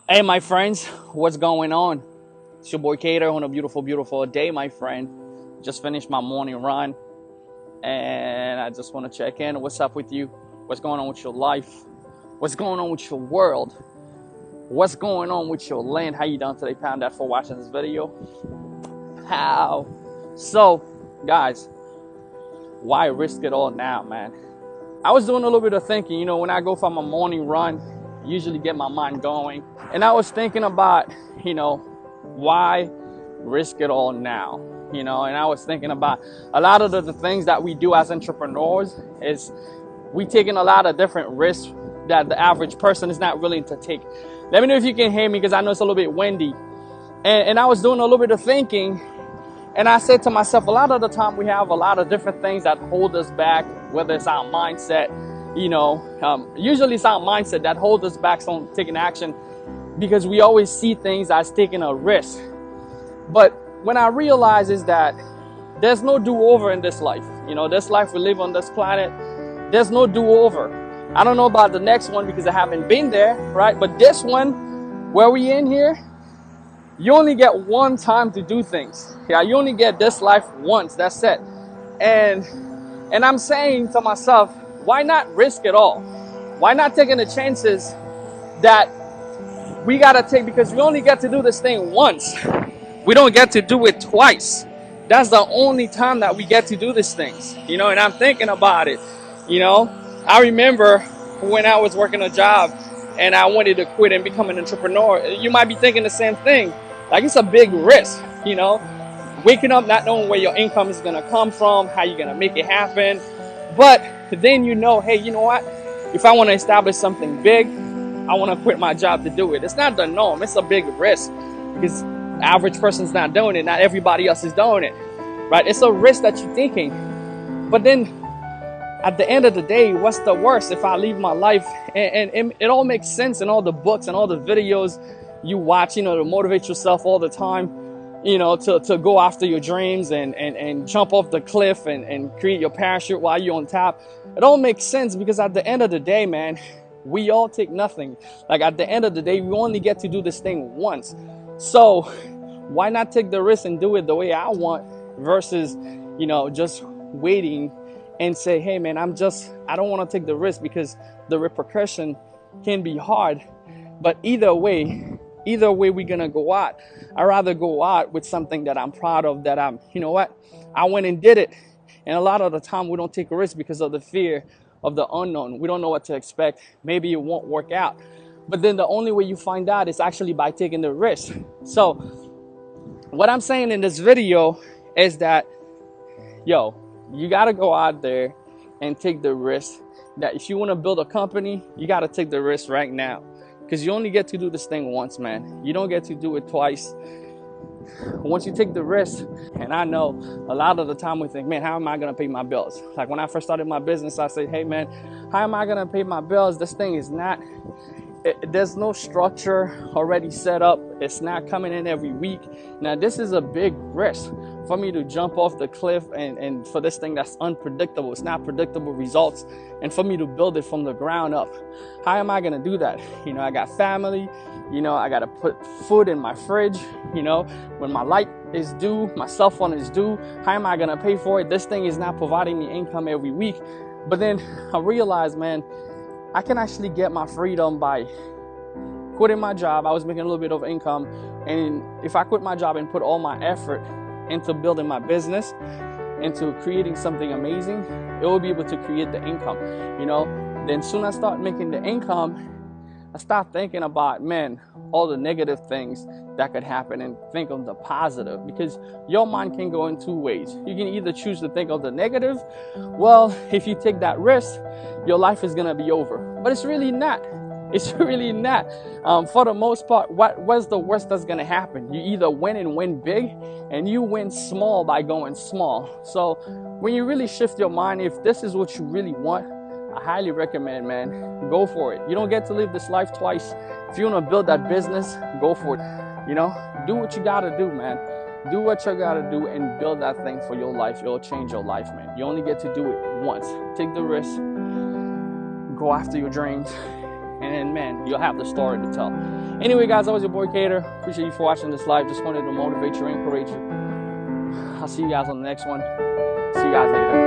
Hey, my friends, what's going on? It's your boy Cater on a beautiful, beautiful day, my friend. Just finished my morning run and I just want to check in. What's up with you? What's going on with your life? What's going on with your world? What's going on with your land? How you doing today? Pound that for watching this video. How? So, guys, why risk it all now, man? I was doing a little bit of thinking, when I go for my morning run, I usually get my mind going. And I was thinking about, why risk it all now? And I was thinking about a lot of the things that we do as entrepreneurs is we taking a lot of different risks that the average person is not willing to take. Let me know if you can hear me because I know it's a little bit windy. And I was doing a little bit of thinking and I said to myself, a lot of the time we have a lot of different things that hold us back, whether it's our mindset, usually it's our mindset that holds us back from taking action because we always see things as taking a risk. But when I realize is that there's no do-over in this life. This life we live on this planet, there's no do-over. I don't know about the next one because I haven't been there, right? But this one, where we in here, you only get one time to do things. Yeah, you only get this life once. That's it. And I'm saying to myself, why not risk it all? Why not taking the chances that we gotta take, because we only get to do this thing once. We don't get to do it twice. That's the only time that we get to do these things. And I'm thinking about it. I remember when I was working a job and I wanted to quit and become an entrepreneur. You might be thinking the same thing. Like, it's a big risk, waking up not knowing where your income is gonna come from, how you're gonna make it happen. But then hey, you know what? If I want to establish something big, I want to quit my job to do it. It's not the norm. It's a big risk because the average person's not doing it. Not everybody else is doing it, right? It's a risk that you're taking. But then at the end of the day, what's the worst if I leave my life? And it all makes sense in all the books and all the videos you watch, to motivate yourself all the time, to go after your dreams and jump off the cliff and create your parachute while you're on top. It all makes sense because at the end of the day, man, we all take nothing. Like, at the end of the day, we only get to do this thing once. So why not take the risk and do it the way I want versus, just waiting and say, hey man, I don't want to take the risk because the repercussion can be hard. But either way we're gonna go out. I'd rather go out with something that I'm proud of, that I went and did it. And a lot of the time we don't take a risk because of the fear of the unknown. We don't know what to expect. Maybe it won't work out. But then the only way you find out is actually by taking the risk. So what I'm saying in this video is that, you got to go out there and take the risk. That if you want to build a company, you got to take the risk right now. Because you only get to do this thing once, man. You don't get to do it twice. Once you take the risk, and I know a lot of the time we think, man, how am I going to pay my bills? Like, when I first started my business, I said, hey, man, how am I going to pay my bills? This thing is not, there's no structure already set up. It's not coming in every week. Now, this is a big risk for me to jump off the cliff and for this thing that's unpredictable. It's not predictable results. And for me to build it from the ground up. How am I going to do that? I got family. I got to put food in my fridge. When my light is due, my cell phone is due. How am I going to pay for it? This thing is not providing me income every week. But then I realized, man, I can actually get my freedom by quitting my job. I was making a little bit of income. And if I quit my job and put all my effort into building my business, into creating something amazing, it will be able to create the income. Then soon I start making the income, I start thinking about, man, all the negative things that could happen and think of the positive, because your mind can go in two ways. You can either choose to think of the negative. Well, if you take that risk, your life is going to be over. But it's really not. It's really not. For the most part, what's the worst that's going to happen? You either win and win big, and you win small by going small. So when you really shift your mind, if this is what you really want, I highly recommend, man, go for it. You don't get to live this life twice. If you want to build that business, go for it. Do what you got to do, man. Do what you got to do and build that thing for your life. It'll change your life, man. You only get to do it once. Take the risk. Go after your dreams. and man, you'll have the story to tell. Anyway, guys, I was your boy Cater. Appreciate you for watching this live. Just wanted to motivate you, encourage you. I'll see you guys on the next one. See you guys later.